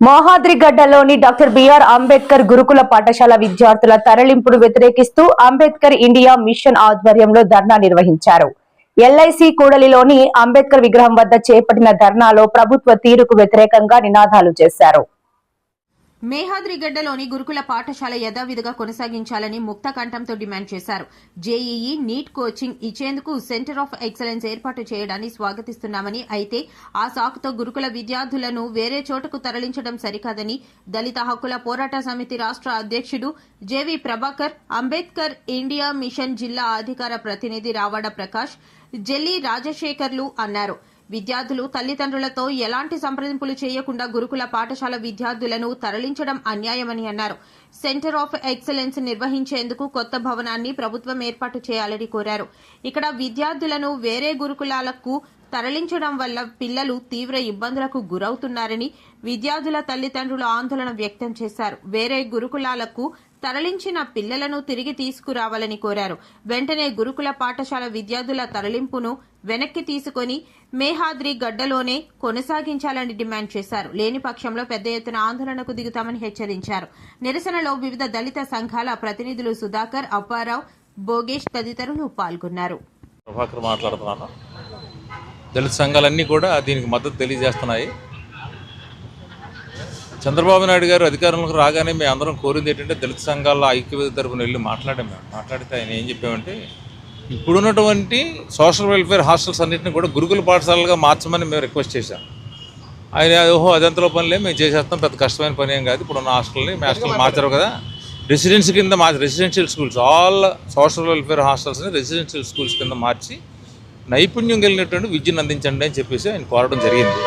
మోహాద్రిగడ్డలోని doctor BR Ambedkar గురుకుల పాఠశాల విద్యార్థుల తరలింపును వ్యతిరేకిస్తూ అంబేద్కర్ ఇండియా మిషన్ ఆధ్వర్యంలో ధర్నా నిర్వహించారు. ఎల్ఐసి కూడలిలోని అంబేద్కర్ విగ్రహం వద్ద చేపట్టిన ధర్నాలో ప్రభుత్వ తీరుకు వ్యతిరేకంగా నినాదాలు చేశారు. మేహాద్రిగడ్డలోని గురుకుల పాఠశాల యథావిధిగా కొనసాగించాలని ముక్త కంఠంతో డిమాండ్ చేశారు. జేఈఈ, నీట్ కోచింగ్ ఇచ్చేందుకు సెంటర్ ఆఫ్ ఎక్సలెన్స్ ఏర్పాటు చేయడాన్ని స్వాగతిస్తున్నామని, అయితే ఆ సాకుతో గురుకుల విద్యార్థులను వేరే చోటుకు తరలించడం సరికాదని దళిత హక్కుల పోరాట సమితి రాష్ట్ర అధ్యక్షుడు JV Prabhakar, Ambedkar India mission జిల్లా అధికార ప్రతినిధి రావాడ ప్రకాష్, జెల్లి రాజశేఖర్లు అన్నారు. విద్యార్థులు తల్లిదండ్రులతో ఎలాంటి సంప్రదింపులు చేయకుండా గురుకుల పాఠశాల విద్యార్థులను తరలించడం అన్యాయమని అన్నారు. సెంటర్ ఆఫ్ ఎక్సలెన్స్ నిర్వహించేందుకు కొత్త భవనాన్ని ప్రభుత్వం ఏర్పాటు చేయాలని కోరారు. ఇక్కడ విద్యార్థులను వేరే గురుకులాలకు తరలించడం వల్ల పిల్లలు తీవ్ర ఇబ్బందులకు గురవుతున్నారని విద్యార్థుల తల్లిదండ్రులు ఆందోళన వ్యక్తం చేశారు. వేరే గురుకులాలకు తరలించిన పిల్లలను తిరిగి తీసుకురావాలని కోరారు. వెంటనే గురుకుల పాఠశాల విద్యార్థుల తరలింపును వెనక్కి తీసుకుని మేహాద్రి గడ్డలోనే కొనసాగించాలని డిమాండ్ చేశారు. లేని పక్షంలో పెద్ద ఎత్తున ఆందోళనకు దిగుతామని హెచ్చరించారు. నిరసనలో వివిధ దళిత సంఘాల ప్రతినిధులు సుధాకర్, అప్పారావు, భోగేష్ తదితరులు పాల్గొన్నారు. దళిత సంఘాలన్నీ కూడా దీనికి మద్దతు తెలియజేస్తున్నాయి. చంద్రబాబు నాయుడు గారు అధికారంలోకి రాగానే మేము అందరం కోరింది ఏంటంటే దళిత సంఘాల ఐక్యవేదిక తరపున వెళ్ళి మాట్లాడితే ఆయన ఏం చెప్పామంటే ఇప్పుడున్నటువంటి సోషల్ వెల్ఫేర్ హాస్టల్స్ అన్నింటినీ కూడా గురుకుల పాఠశాలలుగా మార్చమని మేము రిక్వెస్ట్ చేశాం. ఆయన అదంతలో పనిలే మేము చేసేస్తాం, పెద్ద కష్టమైన పని ఏం కాదు, ఇప్పుడున్న హాస్టల్ని మార్చారు కదా, రెసిడెన్సీ కింద residential schools, all social welfare హాస్టల్స్ని రెసిడెన్షియల్ స్కూల్స్ కింద మార్చి నైపుణ్యం కలిగినటువంటి విద్యను అందించండి అని చెప్పేసి ఆయన కోరడం జరిగింది.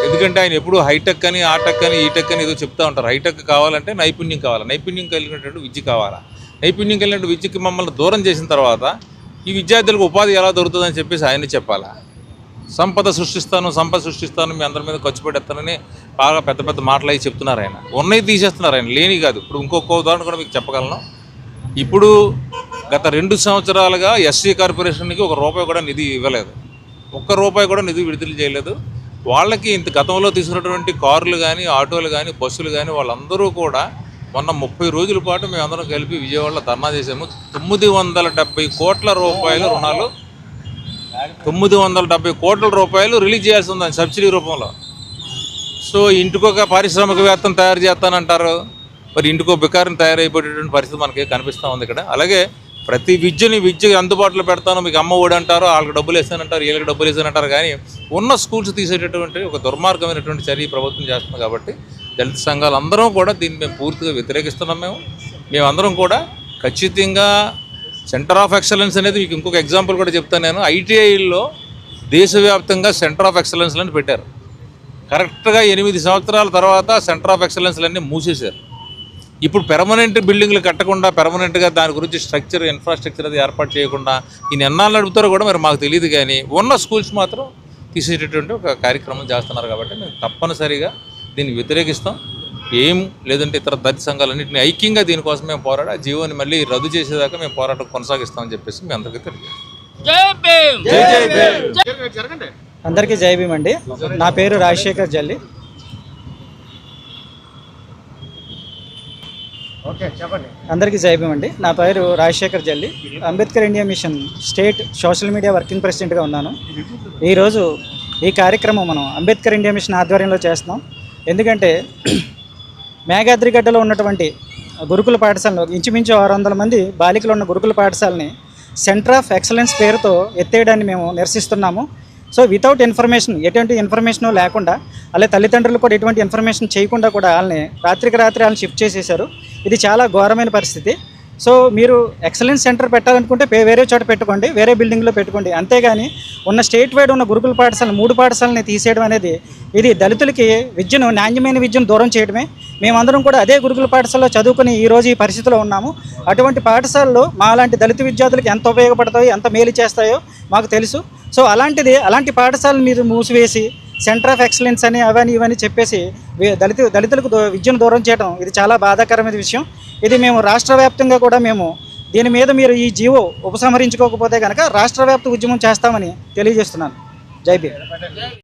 ఎందుకంటే ఆయన ఎప్పుడు హైటెక్ అని, ఆ టెక్ అని, ఈ టెక్ అని ఏదో చెప్తూ ఉంటారు. హైటెక్ కావాలంటే నైపుణ్యం కావాలి, నైపుణ్యం కలిగినటువంటి విద్య కావాలా. నైపుణ్యం కలిగినటువంటి విద్యకి మమ్మల్ని దూరం చేసిన తర్వాత ఈ విద్యార్థులకు ఉపాధి ఎలా దొరుకుతుందని చెప్పేసి ఆయన చెప్పాలా. సంపద సృష్టిస్తాను మీ అందరి మీద ఖర్చు పెడతానని బాగా పెద్ద పెద్ద మాటలు అవి చెప్తున్నారు. ఆయన ఉన్నవి తీసేస్తున్నారు, ఆయన లేని కాదు. ఇప్పుడు ఇంకొక ఉదాహరణ కూడా మీకు చెప్పగలను. ఇప్పుడు గత 2 సంవత్సరాలుగా ఎస్సీ కార్పొరేషన్కి ₹1 కూడా నిధి ఇవ్వలేదు, ₹1 కూడా నిధి విడుదల చేయలేదు. వాళ్ళకి ఇంత గతంలో తీసుకున్నటువంటి కార్లు కానీ, ఆటోలు కానీ, బస్సులు కానీ వాళ్ళందరూ కూడా మొన్న 30 రోజుల పాటు మేమందరం కలిపి విజయవాడలో ధర్నా చేసాము. 970 కోట్ల రూపాయల రుణాలు, 970 కోట్ల రూపాయలు రిలీజ్ చేయాల్సి ఉందని సబ్సిడీ రూపంలో. సో ఇంటికొక పారిశ్రామికవేత్తను తయారు చేస్తానంటారు, మరి ఇంటికో బికారిని తయారైపోయేటువంటి పరిస్థితి మనకి కనిపిస్తూ ఉంది ఇక్కడ. అలాగే ప్రతి విద్య అందుబాటులో పెడతాను, మీకు అమ్మ ఒడి అంటారు, వాళ్ళకి డబ్బులు వేస్తానంటారు, వీళ్ళకి డబ్బులు వేస్తానంటారు, కానీ ఉన్న స్కూల్స్ తీసేటటువంటి ఒక దుర్మార్గమైనటువంటి చర్య ప్రభుత్వం చేస్తుంది. కాబట్టి దళిత సంఘాలు అందరం కూడా దీన్ని మేము పూర్తిగా వ్యతిరేకిస్తున్నాం. మేమందరం కూడా ఖచ్చితంగా సెంటర్ ఆఫ్ ఎక్సలెన్స్ అనేది మీకు ఇంకొక ఎగ్జాంపుల్ కూడా చెప్తాను నేను. ఐటీఐలో దేశవ్యాప్తంగా సెంటర్ ఆఫ్ ఎక్సలెన్స్లని పెట్టారు. కరెక్ట్గా 8 సంవత్సరాల తర్వాత సెంటర్ ఆఫ్ ఎక్సలెన్స్లన్నీ మూసేశారు. ఇప్పుడు పెర్మనెంట్ బిల్డింగ్లు కట్టకుండా, పెర్మనెంట్గా దాని గురించి ఇన్ఫ్రాస్ట్రక్చర్ అది ఏర్పాటు చేయకుండా ఈయన ఎన్నాళ్ళు నడుపుతారో కూడా మరి మాకు తెలియదు, కానీ ఉన్న స్కూల్స్ మాత్రం తీసేటటువంటి ఒక కార్యక్రమం చేస్తున్నారు. కాబట్టి మేము తప్పనిసరిగా దీన్ని వ్యతిరేకిస్తాం. ఏం లేదంటే ఇతర దళిత సంఘాలన్నింటినీ ఐక్యంగా దీనికోసం మేము పోరాడి ఆ జీవోని మళ్ళీ రద్దు చేసేదాకా మేము పోరాటం కొనసాగిస్తామని చెప్పేసి మీ అందరికీ తెలియజేస్తాం. అందరికీ జై భీమ్ అండి. నా పేరు రాజశేఖర్ జల్లి. అందరికీ జై భీమ్ అండి. నా పేరు రాజశేఖర్ జల్లి. Ambedkar India machine state social media working ప్రెసిడెంట్గా ఉన్నాను. ఈరోజు ఈ కార్యక్రమం మనం అంబేద్కర్ ఇండియా మిషన్ ఆధ్వర్యంలో చేస్తున్నాం. ఎందుకంటే మేఘాద్రిగడ్డలో ఉన్నటువంటి గురుకుల పాఠశాలలో ఇంచుమించు 600 మంది బాలికలు ఉన్న గురుకుల పాఠశాలని సెంటర్ ఆఫ్ ఎక్సలెన్స్ పేరుతో ఎత్తేయడాన్ని మేము నిరసిస్తున్నాము. సో వితౌట్ ఇన్ఫర్మేషన్, ఎటువంటి ఇన్ఫర్మేషన్ లేకుండా, అలాగే తల్లిదండ్రులు కూడా ఎటువంటి ఇన్ఫర్మేషన్ చేయకుండా కూడా వాళ్ళని రాత్రికి రాత్రి వాళ్ళని షిఫ్ట్ చేసేశారు. ఇది చాలా ఘోరమైన పరిస్థితి. సో మీరు ఎక్సలెన్స్ సెంటర్ పెట్టాలనుకుంటే వేరే చోట పెట్టుకోండి, వేరే బిల్డింగ్లో పెట్టుకోండి, అంతేగాని ఉన్న స్టేట్ వైడ్ ఉన్న గురుకుల పాఠశాల 3 పాఠశాలని తీసేయడం అనేది ఇది దళితులకి విద్యను, నాణ్యమైన విద్యను దూరం చేయడమే. మేమందరం కూడా అదే గురుకుల పాఠశాలలో చదువుకుని ఈరోజు ఈ పరిస్థితిలో ఉన్నాము. అటువంటి పాఠశాలలు మా లాంటి దళిత విద్యార్థులకు ఎంత ఉపయోగపడతాయో, ఎంత మేలు చేస్తాయో మాకు తెలుసు. సో అలాంటి పాఠశాలను మీరు మూసివేసి సెంటర్ ఆఫ్ ఎక్సలెన్స్ అని అవని ఇవని చెప్పేసి దళితులకు విద్యను దూరం చేయడం ఇది చాలా బాధాకరమైన విషయం. ఇది మేము రాష్ట్ర వ్యాప్తంగా కూడా మేము దీని మీద మీరు ఈ జీవో ఉపసంహరించుకోకపోతే కనుక రాష్ట్ర వ్యాప్త ఉద్యమం చేస్తామని తెలియజేస్తున్నాను. జై భీమ్.